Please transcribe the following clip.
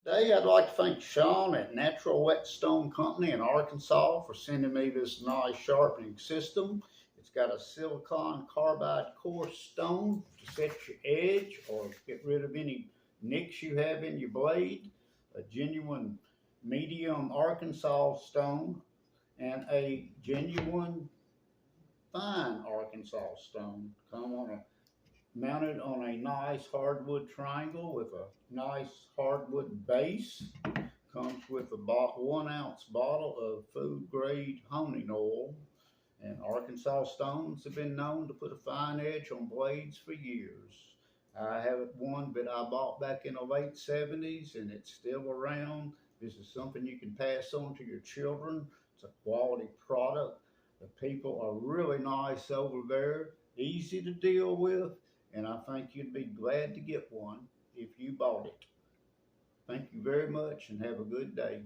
Today, I'd like to thank Sean at Natural Whetstone Company in Arkansas for sending me this nice sharpening system. It's got a silicon carbide core stone to set your edge or get rid of any nicks you have in your blade, a genuine medium Arkansas stone, and a genuine fine Arkansas stone. Come on a mounted on a nice hardwood triangle with a nice hardwood base. Comes with a 1 ounce bottle of food grade honing oil. And Arkansas stones have been known to put a fine edge on blades for years. I have one that I bought back in the late 70s and it's still around. This is something you can pass on to your children. It's a quality product. The people are really nice over there, easy to deal with, and I think you'd be glad to get one if you bought it. Thank you very much and have a good day.